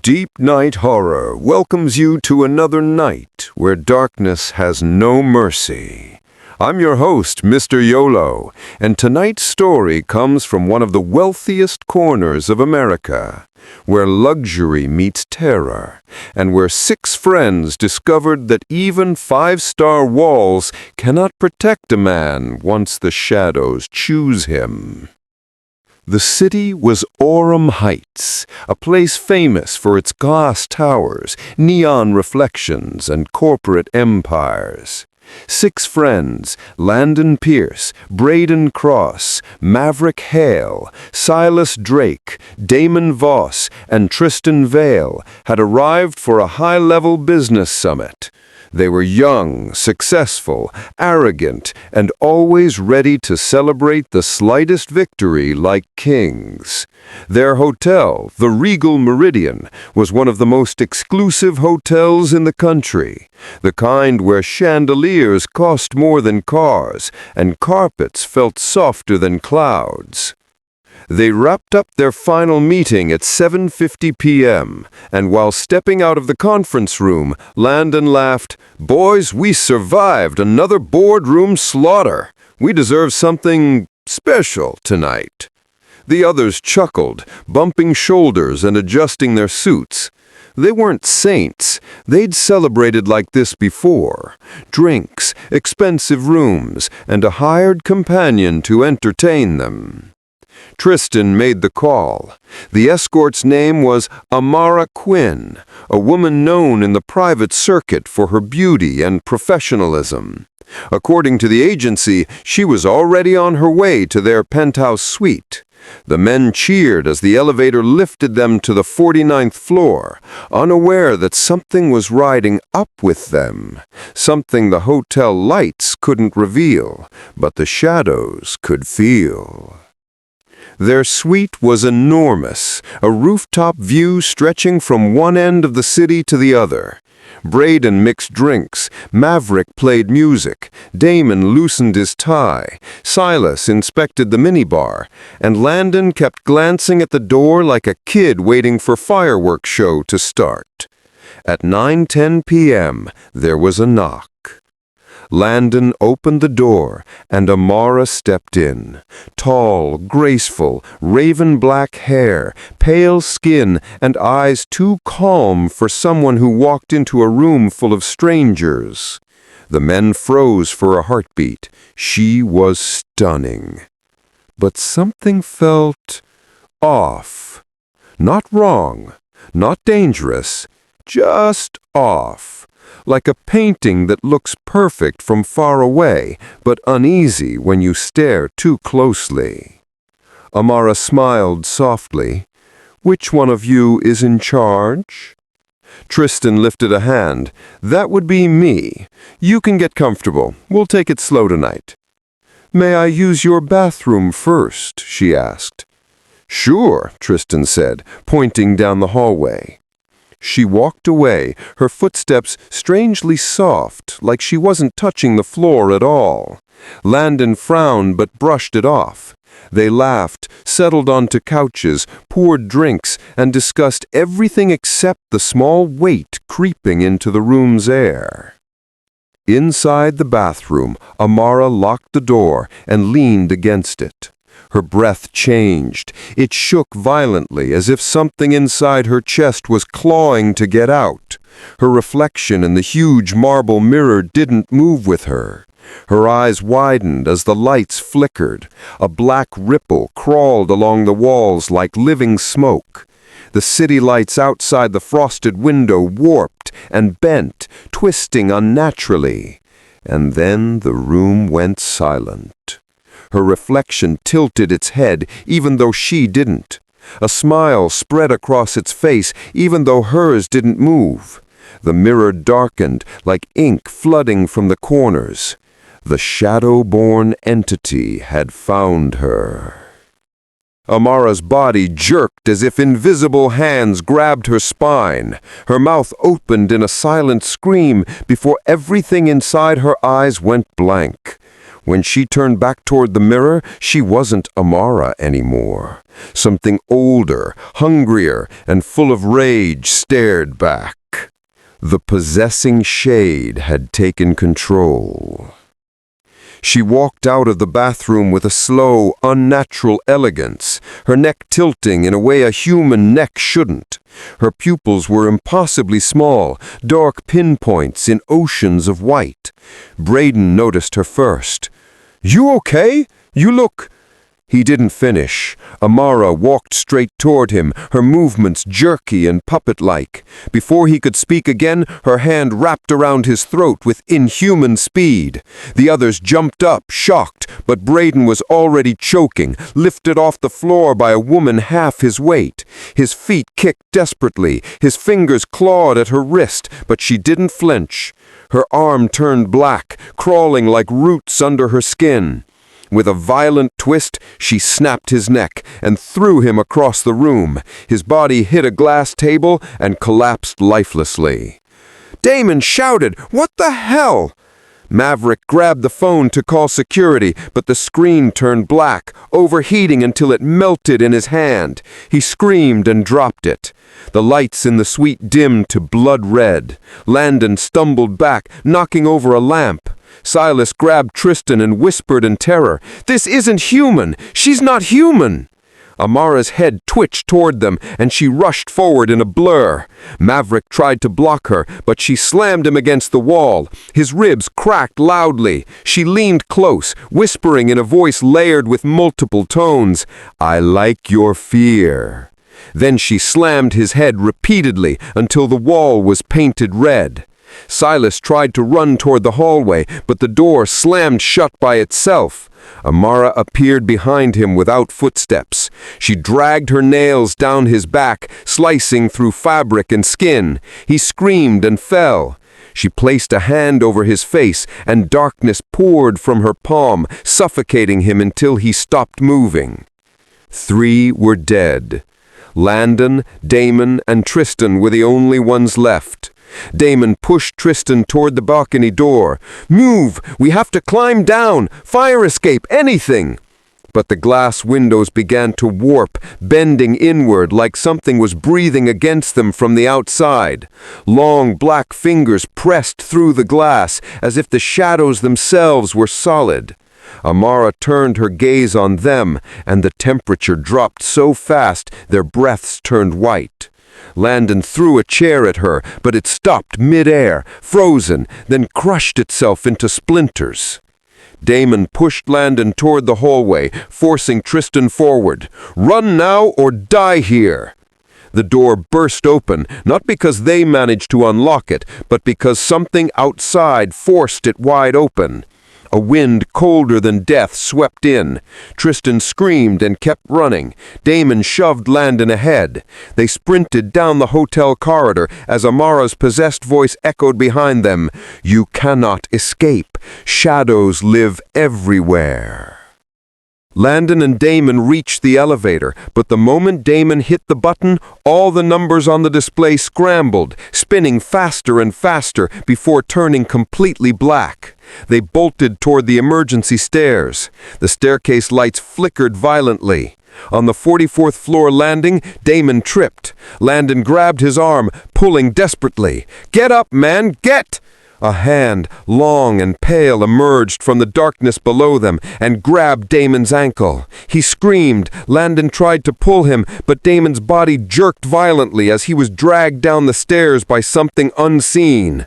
DeepNight Horror welcomes you to another night where darkness has no mercy. I'm your host, Mr. Yolo, and tonight's story comes from one of the wealthiest corners of America, where luxury meets terror, and where six friends discovered that even five-star walls cannot protect a man once the shadows choose him. The city was Aurum Heights, a place famous for its glass towers, neon reflections, and corporate empires. Six friends, Landon Pierce, Braden Cross, Maverick Hale, Silas Drake, Damon Voss, and Tristan Vale, had arrived for a high-level business summit. They were young, successful, arrogant, and always ready to celebrate the slightest victory like kings. Their hotel, the Regal Meridian, was one of the most exclusive hotels in the country, the kind where chandeliers cost more than cars and carpets felt softer than clouds. They wrapped up their final meeting at 7:50 p.m., and while stepping out of the conference room, Landon laughed, "Boys, we survived another boardroom slaughter. We deserve something special tonight." The others chuckled, bumping shoulders and adjusting their suits. They weren't saints. They'd celebrated like this before. Drinks, expensive rooms, and a hired companion to entertain them. Tristan made the call. The escort's name was Amara Quinn, a woman known in the private circuit for her beauty and professionalism. According to the agency, she was already on her way to their penthouse suite. The men cheered as the elevator lifted them to the 49th floor, unaware that something was riding up with them, something the hotel lights couldn't reveal, but the shadows could feel. Their suite was enormous, a rooftop view stretching from one end of the city to the other. Braden mixed drinks, Maverick played music, Damon loosened his tie, Silas inspected the minibar, and Landon kept glancing at the door like a kid waiting for fireworks show to start. At 9:10 p.m., there was a knock. Landon opened the door, and Amara stepped in. Tall, graceful, raven-black hair, pale skin, and eyes too calm for someone who walked into a room full of strangers. The men froze for a heartbeat. She was stunning. But something felt off. Not wrong, not dangerous, just off. Like a painting that looks perfect from far away, but uneasy when you stare too closely. Amara smiled softly. "Which one of you is in charge?" Tristan lifted a hand. "That would be me. You can get comfortable. We'll take it slow tonight." "May I use your bathroom first?" she asked. "Sure," Tristan said, pointing down the hallway. She walked away, her footsteps strangely soft, like she wasn't touching the floor at all. Landon frowned but brushed it off. They laughed, settled onto couches, poured drinks, and discussed everything except the small weight creeping into the room's air. Inside the bathroom, Amara locked the door and leaned against it. Her breath changed. It shook violently, as if something inside her chest was clawing to get out. Her reflection in the huge marble mirror didn't move with her. Her eyes widened as the lights flickered. A black ripple crawled along the walls like living smoke. The city lights outside the frosted window warped and bent, twisting unnaturally. And then the room went silent. Her reflection tilted its head, even though she didn't. A smile spread across its face, even though hers didn't move. The mirror darkened, like ink flooding from the corners. The Shadowborne Entity had found her. Amara's body jerked as if invisible hands grabbed her spine. Her mouth opened in a silent scream before everything inside her eyes went blank. When she turned back toward the mirror, she wasn't Amara anymore. Something older, hungrier, and full of rage stared back. The possessing shade had taken control. She walked out of the bathroom with a slow, unnatural elegance, her neck tilting in a way a human neck shouldn't. Her pupils were impossibly small, dark pinpoints in oceans of white. Braden noticed her first. "You okay? You look—" He didn't finish. Amara walked straight toward him, her movements jerky and puppet-like. Before he could speak again, her hand wrapped around his throat with inhuman speed. The others jumped up, shocked, but Braden was already choking, lifted off the floor by a woman half his weight. His feet kicked desperately, his fingers clawed at her wrist, but she didn't flinch. Her arm turned black, crawling like roots under her skin. With a violent twist, she snapped his neck and threw him across the room. His body hit a glass table and collapsed lifelessly. Damon shouted, "What the hell?" Maverick grabbed the phone to call security, but the screen turned black, overheating until it melted in his hand. He screamed and dropped it. The lights in the suite dimmed to blood red. Landon stumbled back, knocking over a lamp. Silas grabbed Tristan and whispered in terror, "This isn't human! She's not human!" Amara's head twitched toward them, and she rushed forward in a blur. Maverick tried to block her, but she slammed him against the wall. His ribs cracked loudly. She leaned close, whispering in a voice layered with multiple tones, "I like your fear." Then she slammed his head repeatedly until the wall was painted red. Silas tried to run toward the hallway, but the door slammed shut by itself. Amara appeared behind him without footsteps. She dragged her nails down his back, slicing through fabric and skin. He screamed and fell. She placed a hand over his face, and darkness poured from her palm, suffocating him until he stopped moving. 3 were dead. Landon, Damon, and Tristan were the only ones left. Damon pushed Tristan toward the balcony door. "Move! We have to climb down! Fire escape! Anything!" But the glass windows began to warp, bending inward like something was breathing against them from the outside. Long black fingers pressed through the glass as if the shadows themselves were solid. Amara turned her gaze on them, and the temperature dropped so fast their breaths turned white. Landon threw a chair at her, but it stopped mid-air, frozen, then crushed itself into splinters. Damon pushed Landon toward the hallway, forcing Tristan forward. "Run now or die here!" The door burst open, not because they managed to unlock it, but because something outside forced it wide open. A wind colder than death swept in. Tristan screamed and kept running. Damon shoved Landon ahead. They sprinted down the hotel corridor as Amara's possessed voice echoed behind them. "You cannot escape. Shadows live everywhere." Landon and Damon reached the elevator, but the moment Damon hit the button, all the numbers on the display scrambled, spinning faster and faster before turning completely black. They bolted toward the emergency stairs. The staircase lights flickered violently. On the 44th floor landing, Damon tripped. Landon grabbed his arm, pulling desperately. "Get up, man, get!" A hand, long and pale, emerged from the darkness below them and grabbed Damon's ankle. He screamed. Landon tried to pull him, but Damon's body jerked violently as he was dragged down the stairs by something unseen.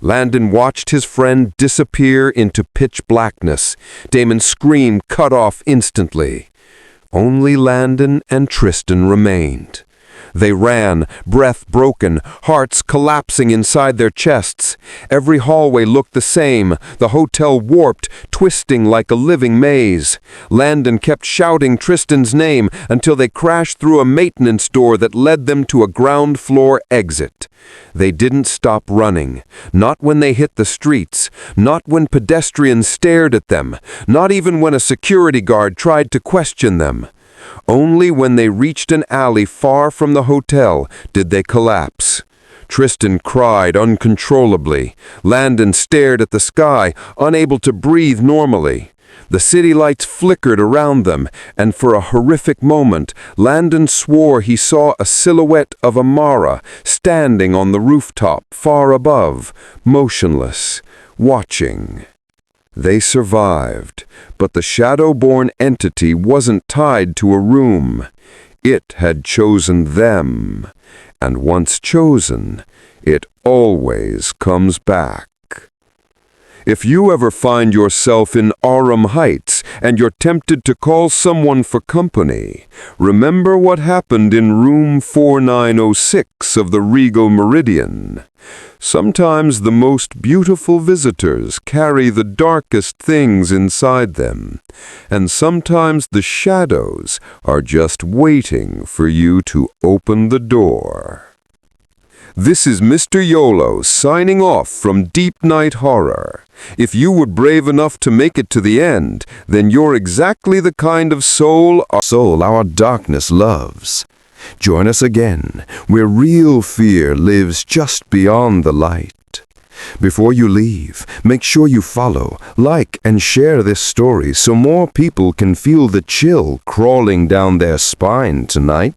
Landon watched his friend disappear into pitch blackness. Damon's scream cut off instantly. Only Landon and Tristan remained. They ran, breath broken, hearts collapsing inside their chests. Every hallway looked the same, the hotel warped, twisting like a living maze. Landon kept shouting Tristan's name until they crashed through a maintenance door that led them to a ground floor exit. They didn't stop running, not when they hit the streets, not when pedestrians stared at them, not even when a security guard tried to question them. Only when they reached an alley far from the hotel did they collapse. Tristan cried uncontrollably. Landon stared at the sky, unable to breathe normally. The city lights flickered around them, and for a horrific moment, Landon swore he saw a silhouette of Amara standing on the rooftop far above, motionless, watching. They survived, but the Shadowborne Entity wasn't tied to a room. It had chosen them, and once chosen, it always comes back. If you ever find yourself in Aurum Heights and you're tempted to call someone for company, remember what happened in room 4906 of the Regal Meridian. Sometimes the most beautiful visitors carry the darkest things inside them, and sometimes the shadows are just waiting for you to open the door. This is Mr. Yolo signing off from DeepNight Horror. If you were brave enough to make it to the end, then you're exactly the kind of soul our darkness loves. Join us again, where real fear lives just beyond the light. Before you leave, make sure you follow, like, and share this story so more people can feel the chill crawling down their spine tonight.